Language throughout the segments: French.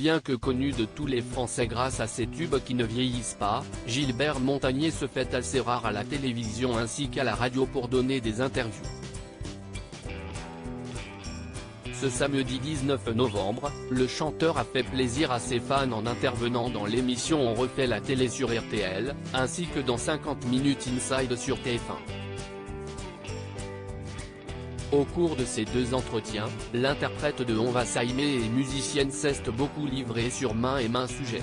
Bien que connu de tous les Français grâce à ses tubes qui ne vieillissent pas, Gilbert Montagné se fait assez rare à la télévision ainsi qu'à la radio pour donner des interviews. Ce samedi 19 novembre, le chanteur a fait plaisir à ses fans en intervenant dans l'émission On refait la télé sur RTL, ainsi que dans 50 minutes Inside sur TF1. Au cours de ces deux entretiens, l'interprète de On va s'aimer et musicienne s'est beaucoup livrée sur main et main sujet.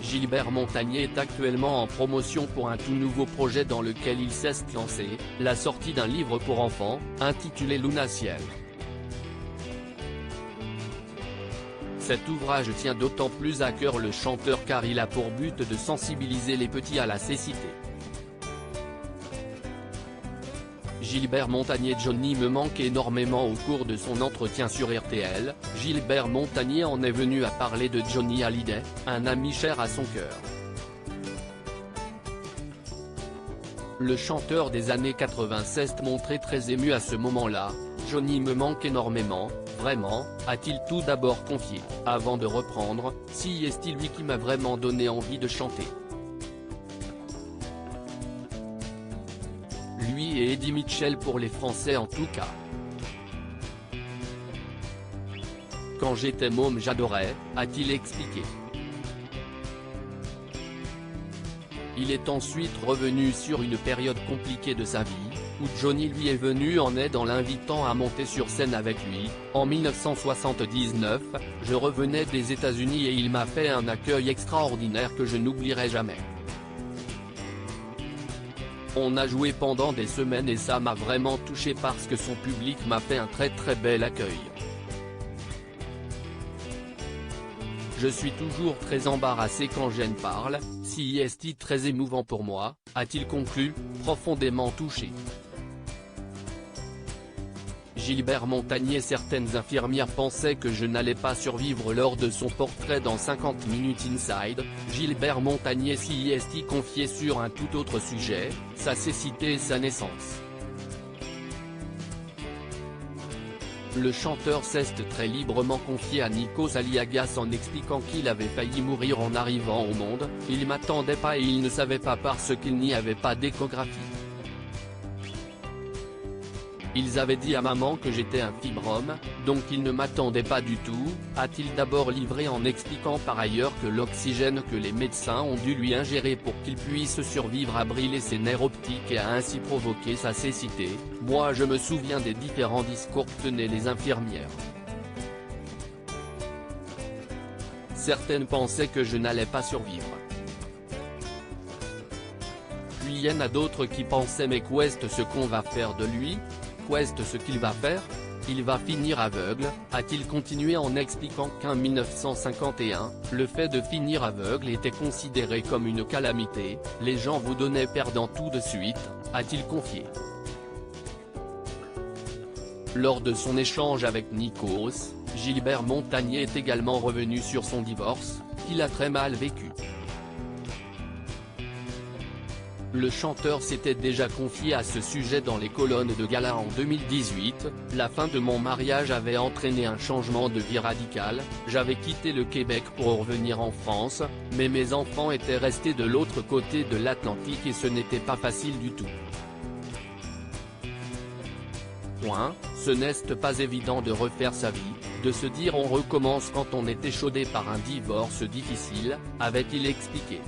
Gilbert Montagné est actuellement en promotion pour un tout nouveau projet dans lequel il s'est lancé, la sortie d'un livre pour enfants, intitulé Luna Ciel. Cet ouvrage tient d'autant plus à cœur le chanteur car il a pour but de sensibiliser les petits à la cécité. Gilbert Montagné. Johnny me manque énormément. Au cours de son entretien sur RTL, Gilbert Montagné en est venu à parler de Johnny Hallyday, un ami cher à son cœur. Le chanteur des années 80 s'est montré très ému à ce moment-là. Johnny me manque énormément, vraiment, a-t-il tout d'abord confié, avant de reprendre, si est lui qui m'a vraiment donné envie de chanter. Lui et Eddie Mitchell pour les Français en tout cas. Quand j'étais môme j'adorais, a-t-il expliqué. Il est ensuite revenu sur une période compliquée de sa vie, où Johnny lui est venu en aide en l'invitant à monter sur scène avec lui. En 1979, je revenais des États-Unis et il m'a fait un accueil extraordinaire que je n'oublierai jamais. On a joué pendant des semaines et ça m'a vraiment touché parce que son public m'a fait un très bel accueil. Je suis toujours très embarrassé quand Jen parle, si est très émouvant pour moi, a-t-il conclu, profondément touché. Gilbert Montagné. Certaines infirmières pensaient que je n'allais pas survivre lors de son portrait dans 50 minutes Inside. Gilbert Montagné s'y est confié sur un tout autre sujet, sa cécité et sa naissance. Le chanteur s'est très librement confié à Nikos Aliagas en expliquant qu'il avait failli mourir en arrivant au monde. Il m'attendait pas et il ne savait pas parce qu'il n'y avait pas d'échographie. Ils avaient dit à maman que j'étais un fibrome, donc ils ne m'attendaient pas du tout, a-t-il d'abord livré en expliquant par ailleurs que l'oxygène que les médecins ont dû lui ingérer pour qu'il puisse survivre a brûlé ses nerfs optiques et a ainsi provoqué sa cécité. Moi je me souviens des différents discours que tenaient les infirmières. Certaines pensaient que je n'allais pas survivre. Puis il y en a d'autres qui pensaient mais qu'est-ce ce qu'on va faire de lui ? Qu'est-ce ce qu'il va faire ? Il va finir aveugle, a-t-il continué en expliquant qu'en 1951, le fait de finir aveugle était considéré comme une calamité, les gens vous donnaient perdant tout de suite, a-t-il confié. Lors de son échange avec Nikos, Gilbert Montagné est également revenu sur son divorce, qu'il a très mal vécu. Le chanteur s'était déjà confié à ce sujet dans les colonnes de Gala en 2018, la fin de mon mariage avait entraîné un changement de vie radical, j'avais quitté le Québec pour revenir en France, mais mes enfants étaient restés de l'autre côté de l'Atlantique et ce n'était pas facile du tout. Ce n'est pas évident de refaire sa vie, de se dire on recommence quand on est échaudé par un divorce difficile, avait-il expliqué.